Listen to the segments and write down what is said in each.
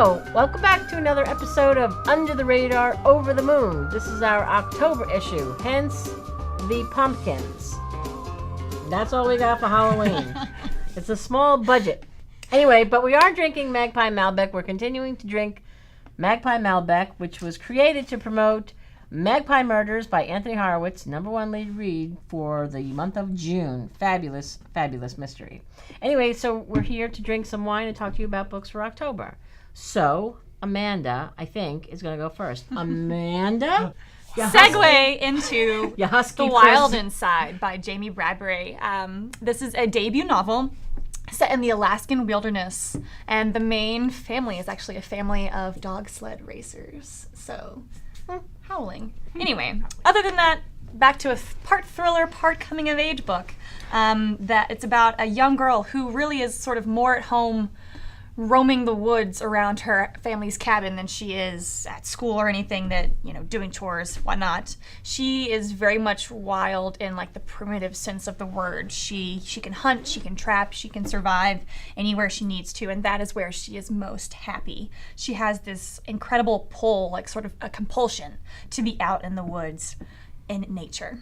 Hello, welcome back to another episode of Under the Radar, Over the Moon. This is our October issue, hence the pumpkins. That's all we got for Halloween. It's a small budget. Anyway, but we are drinking Magpie Malbec. We're continuing to drink Magpie Malbec, which was created to promote Magpie Murders by Anthony Horowitz, #1 lead read for the month of June. Fabulous, fabulous mystery. Anyway, so we're here to drink some wine and talk to you about books for October. So, Amanda, I think, is going to go first. Amanda? Segue into The Wild Inside by Jamey Bradbury. This is a debut novel set in the Alaskan wilderness, and the main family is actually a family of dog sled racers. So, howling. Anyway, other than that, back to a part thriller, part coming of age book. That it's about a young girl who really is sort of more at home roaming the woods around her family's cabin than she is at school or anything that, doing chores, whatnot. She is very much wild in like the primitive sense of the word. She can hunt, she can trap, she can survive anywhere she needs to, and that is where she is most happy. She has this incredible pull, like sort of a compulsion to be out in the woods in nature.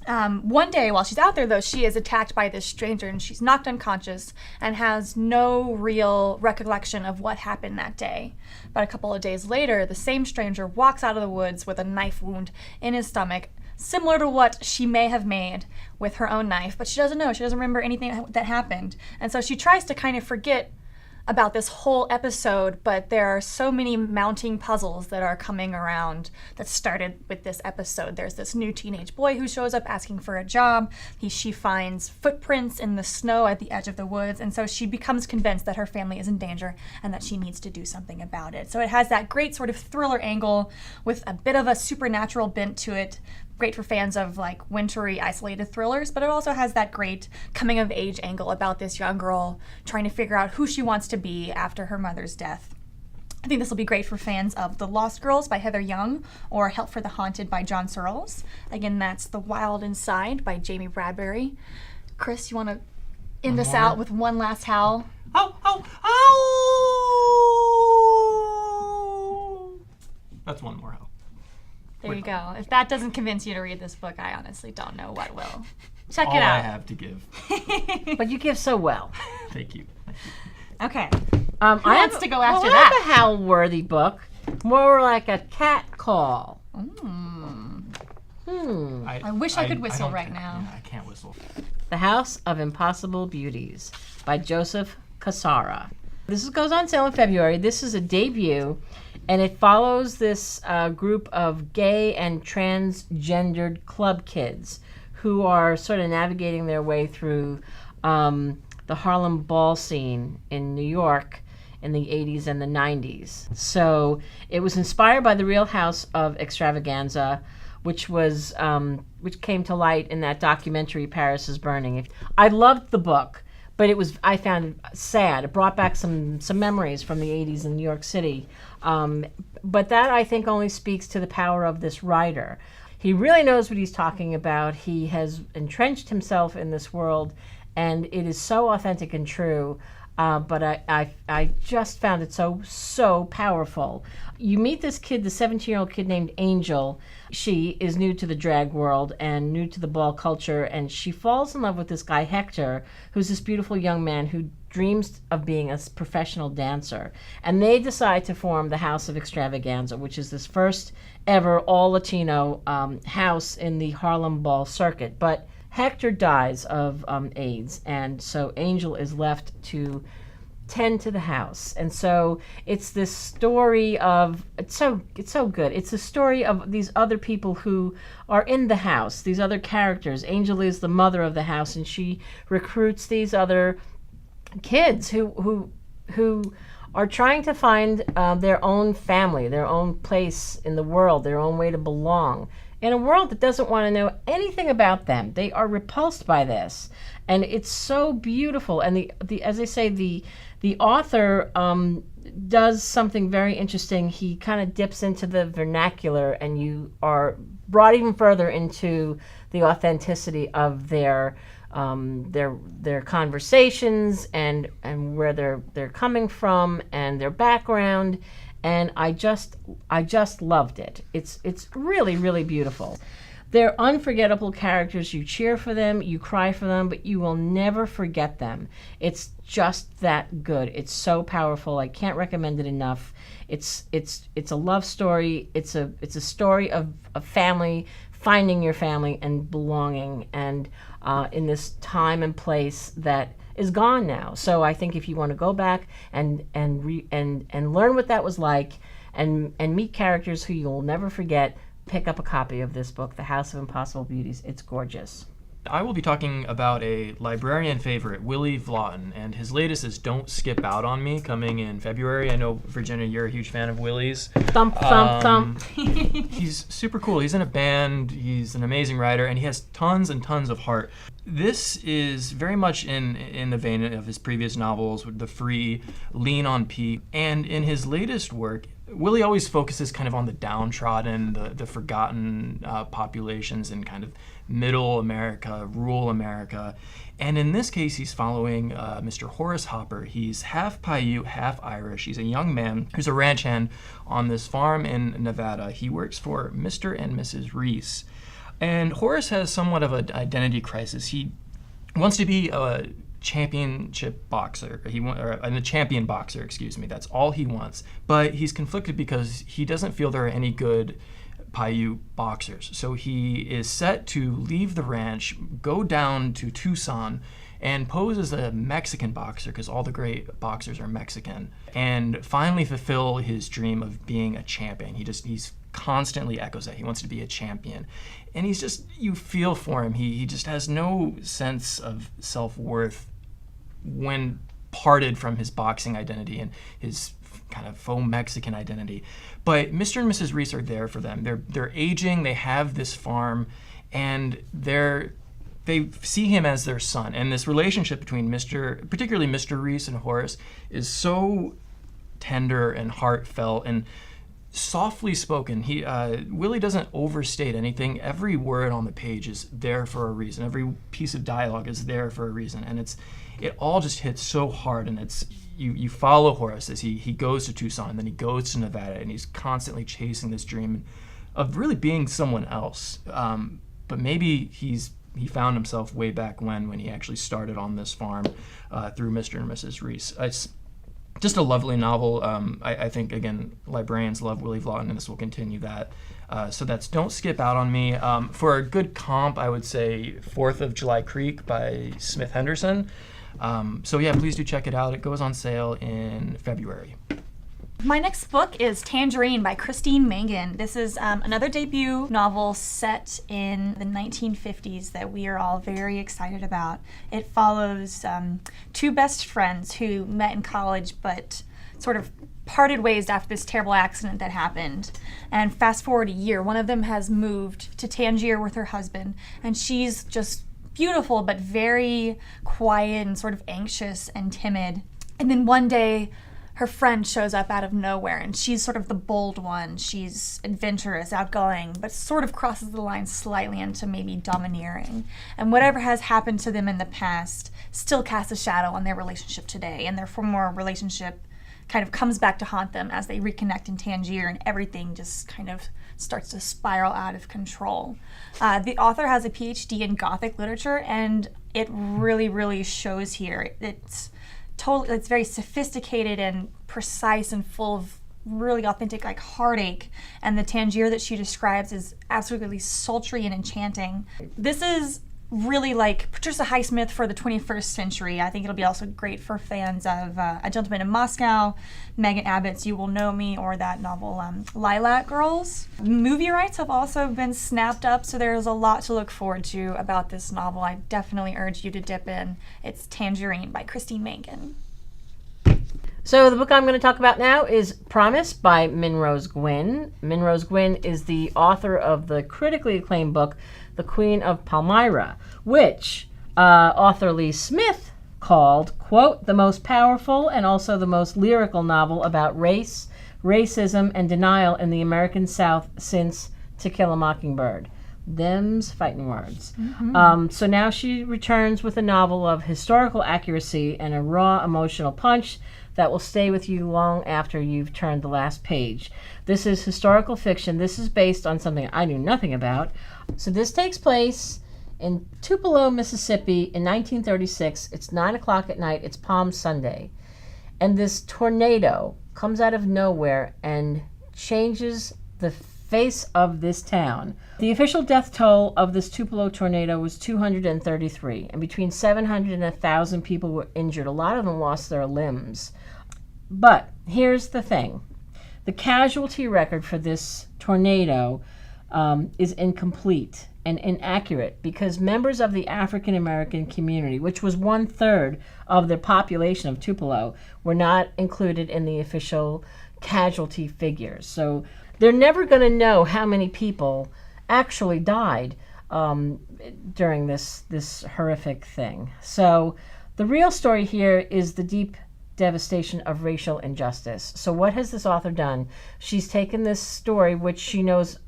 One day while she's out there, though, she is attacked by this stranger, and she's knocked unconscious and has no real recollection of what happened that day. But a couple of days later, the same stranger walks out of the woods with a knife wound in his stomach, similar to what she may have made with her own knife, but she doesn't know. She doesn't remember anything that happened. And so she tries to kind of forget about this whole episode, but there are so many mounting puzzles that are coming around that started with this episode. There's this new teenage boy who shows up asking for a job. She finds footprints in the snow at the edge of the woods, and so she becomes convinced that her family is in danger and that she needs to do something about it. So it has that great sort of thriller angle with a bit of a supernatural bent to it. Great for fans of like wintry, isolated thrillers, but it also has that great coming of age angle about this young girl trying to figure out who she wants to be after her mother's death. I think this will be great for fans of The Lost Girls by Heather Young or Help for the Haunted by John Searles. Again, that's The Wild Inside by Jamey Bradbury. Chris, you want to end us out with one last howl? Ow, ow, ow! That's one more howl. There you go. If that doesn't convince you to read this book, I honestly don't know what will. Check All it out. I have to give. But you give so well. Thank you. Okay. Who wants to go after I that? have a howl-worthy book. More like a cat call. I wish I could whistle right now. now. Yeah, I can't whistle. The House of Impossible Beauties by Joseph Cassara. This goes on sale in February. This is a debut, and it follows this group of gay and transgendered club kids who are sort of navigating their way through the Harlem ball scene in New York in the 80s and the 90s. So it was inspired by the Real House of Extravaganza, which came to light in that documentary Paris is Burning. I loved the book, but I found it sad. It brought back some memories from the 80s in New York City. But that, I think, only speaks to the power of this writer. He really knows what he's talking about. He has entrenched himself in this world, and it is so authentic and true. But I just found it so powerful. You meet this kid, the 17-year-old kid named Angel. She is new to the drag world and new to the ball culture, and she falls in love with this guy, Hector, who's this beautiful young man who dreams of being a professional dancer. And they decide to form the House of Extravaganza, which is this first ever all-Latino house in the Harlem ball circuit. But Hector dies of AIDS, and so Angel is left to tend to the house. And so it's this story of, it's so good. It's a story of these other people who are in the house, these other characters. Angel is the mother of the house, and she recruits these other kids who are trying to find their own family, their own place in the world, their own way to belong in a world that doesn't want to know anything about them. They are repulsed by this, and it's so beautiful. And the as I say, the author does something very interesting. He kind of dips into the vernacular, and you are brought even further into the authenticity of their their conversations and where they're coming from and their background, and I just loved it. It's really, really beautiful. They're unforgettable characters. You cheer for them, you cry for them, but you will never forget them. It's just that good. It's so powerful. I can't recommend it enough. It's a love story. It's a story of family, finding your family and belonging, and in this time and place that is gone now. So I think if you want to go back and learn what that was like, and meet characters who you'll never forget, pick up a copy of this book, The House of Impossible Beauties. It's gorgeous. I will be talking about a librarian favorite, Willy Vlautin, and his latest is Don't Skip Out on Me, coming in February. I know, Virginia, you're a huge fan of Willy's. Thump, thump, thump. He's super cool. He's in a band, he's an amazing writer, and he has tons and tons of heart. This is very much in the vein of his previous novels, with the free, lean on Pete. And in his latest work, Willy always focuses kind of on the downtrodden, the forgotten populations in kind of middle America, rural America. And in this case, he's following Mr. Horace Hopper. He's half Paiute, half Irish. He's a young man who's a ranch hand on this farm in Nevada. He works for Mr. and Mrs. Reese. And Horace has somewhat of an identity crisis. He wants to be a championship boxer. A champion boxer, excuse me. That's all he wants. But he's conflicted because he doesn't feel there are any good Paiute boxers. So he is set to leave the ranch, go down to Tucson, and pose as a Mexican boxer, because all the great boxers are Mexican, and finally fulfill his dream of being a champion. He's constantly echoes that. He wants to be a champion. And he's just, you feel for him. He just has no sense of self-worth when parted from his boxing identity and his kind of faux Mexican identity. But Mr. and Mrs. Reese are there for them. They're aging, they have this farm, and they see him as their son. And this relationship between particularly Mr. Reese and Horace, is so tender and heartfelt and softly spoken. Willy doesn't overstate anything. Every word on the page is there for a reason. Every piece of dialogue is there for a reason, and it all just hits so hard. And you follow Horace as he goes to Tucson, and then he goes to Nevada, and he's constantly chasing this dream of really being someone else. But maybe he found himself way back when he actually started on this farm through Mr. and Mrs. Reese. It's just a lovely novel. I think, again, librarians love Willy Vlautin, and this will continue that. So that's Don't Skip Out on Me. For a good comp, I would say 4th of July Creek by Smith Henderson. So yeah, please do check it out. It goes on sale in February. My next book is Tangerine by Christine Mangan. This is another debut novel set in the 1950s that we are all very excited about. It follows two best friends who met in college but sort of parted ways after this terrible accident that happened. And fast forward a year, one of them has moved to Tangier with her husband, and she's just beautiful but very quiet and sort of anxious and timid. And then one day, her friend shows up out of nowhere, and she's sort of the bold one. She's adventurous, outgoing, but sort of crosses the line slightly into maybe domineering. And whatever has happened to them in the past still casts a shadow on their relationship today, and their former relationship kind of comes back to haunt them as they reconnect in Tangier, and everything just kind of starts to spiral out of control. The author has a PhD in Gothic literature, and it really, really shows here. It's very sophisticated and precise and full of really authentic heartache, and the Tangier that she describes is absolutely sultry and enchanting. This is really like Patricia Highsmith for the 21st century. I think it'll be also great for fans of A Gentleman in Moscow, Megan Abbott's You Will Know Me, or that novel Lilac Girls. Movie rights have also been snapped up, so there's a lot to look forward to about this novel. I definitely urge you to dip in. It's Tangerine by Christine Mangan. So the book I'm going to talk about now is Promise by Minrose Gwin. Minrose Gwin is the author of the critically acclaimed book, The Queen of Palmyra, which author Lee Smith called, quote, the most powerful and also the most lyrical novel about race, racism, and denial in the American South since To Kill a Mockingbird. Them's fighting words. So now she returns with a novel of historical accuracy and a raw emotional punch that will stay with you long after you've turned the last page. This is historical fiction. This is based on something I knew nothing about. So this takes place in Tupelo, Mississippi in 1936. It's 9 o'clock at night. It's Palm Sunday. And this tornado comes out of nowhere and changes the face of this town. The official death toll of this Tupelo tornado was 233, and between 700 and 1,000 people were injured. A lot of them lost their limbs. But here's the thing. The casualty record for this tornado is incomplete and inaccurate because members of the African American community, which was 1/3 of the population of Tupelo, were not included in the official casualty figures. So they're never going to know how many people actually died during this horrific thing. So the real story here is the deep devastation of racial injustice. So what has this author done? She's taken this story, which she knows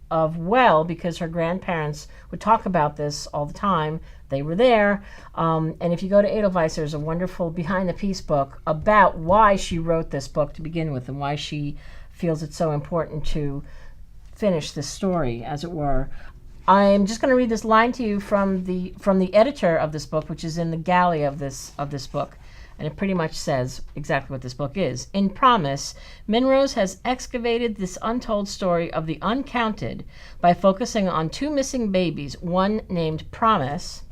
of well because her grandparents would talk about this all the time. They were there. And if you go to Edelweiss, there's a wonderful behind the piece book about why she wrote this book to begin with and why she feels it's so important to finish this story, as it were. I'm just going to read this line to you from the editor of this book, which is in the galley of this book. And it pretty much says exactly what this book is. In Promise, Minrose has excavated this untold story of the uncounted by focusing on 2 missing babies, one named Promise,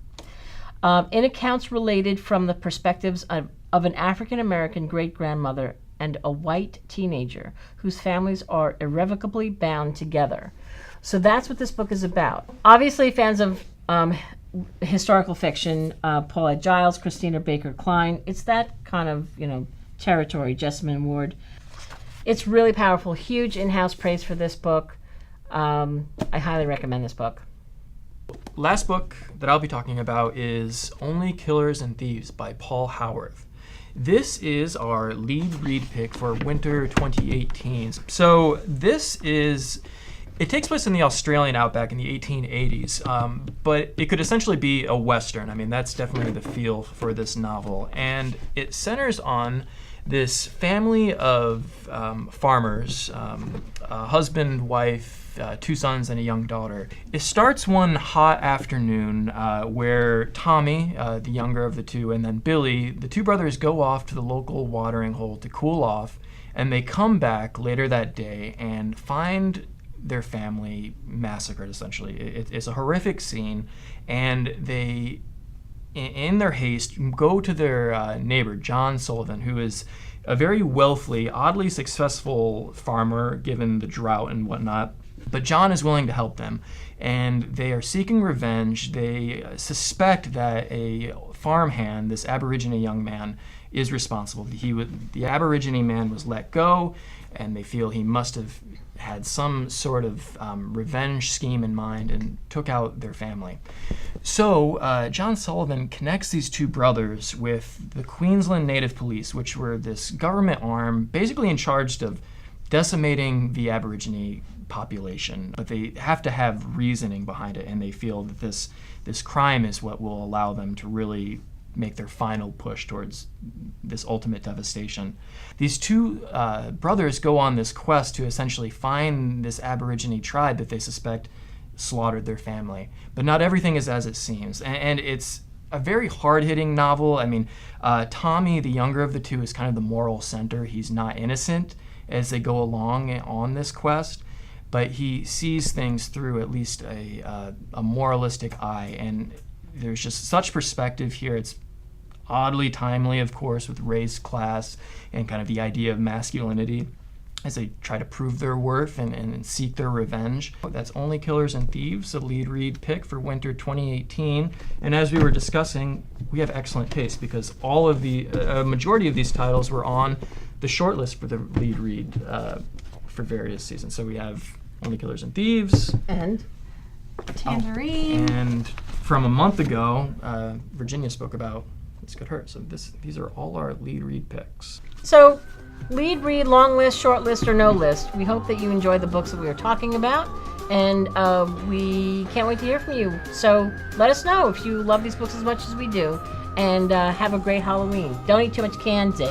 in accounts related from the perspectives of an African-American great-grandmother and a white teenager whose families are irrevocably bound together. So that's what this book is about. Obviously, fans of historical fiction, Paulette Giles, Christina Baker Klein. It's that kind of, territory, Jessamine Ward. It's really powerful. Huge in-house praise for this book. I highly recommend this book. Last book that I'll be talking about is Only Killers and Thieves by Paul Howarth. This is our lead read pick for winter 2018. So it takes place in the Australian outback in the 1880s, but it could essentially be a Western. I mean, that's definitely the feel for this novel. And it centers on this family of farmers, a husband, wife, 2 sons, and a young daughter. It starts one hot afternoon where Tommy, the younger of the two, and then Billy, the 2 brothers, go off to the local watering hole to cool off, and they come back later that day and find their family massacred, essentially. It's a horrific scene, and they, in their haste, go to their neighbor, John Sullivan, who is a very wealthy, oddly successful farmer given the drought and whatnot. But John is willing to help them, and they are seeking revenge. They suspect that a farmhand, this Aborigine young man, is responsible. The Aborigine man was let go, and they feel he must have had some sort of revenge scheme in mind and took out their family. So John Sullivan connects these 2 brothers with the Queensland Native Police, which were this government arm basically in charge of decimating the Aborigine population. But they have to have reasoning behind it, and they feel that this crime is what will allow them to really make their final push towards this ultimate devastation. These 2 brothers go on this quest to essentially find this Aborigine tribe that they suspect slaughtered their family. But not everything is as it seems. And it's a very hard-hitting novel. I mean, Tommy, the younger of the 2, is kind of the moral center. He's not innocent as they go along on this quest, but he sees things through at least a moralistic eye. And there's just such perspective here. It's oddly timely, of course, with race, class, and kind of the idea of masculinity as they try to prove their worth and seek their revenge. That's Only Killers and Thieves, a lead read pick for winter 2018. And as we were discussing, we have excellent taste because all of the majority of these titles were on the shortlist for the lead read for various seasons. So we have Only Killers and Thieves. And Tangerine. And from a month ago, Virginia spoke about This Could Hurt. So these are all our lead read picks. so lead read, long list, short list, or no list. We hope that you enjoy the books that we are talking about. And we can't wait to hear from you. So let us know if you love these books as much as we do. And have a great Halloween. Don't eat too much candy.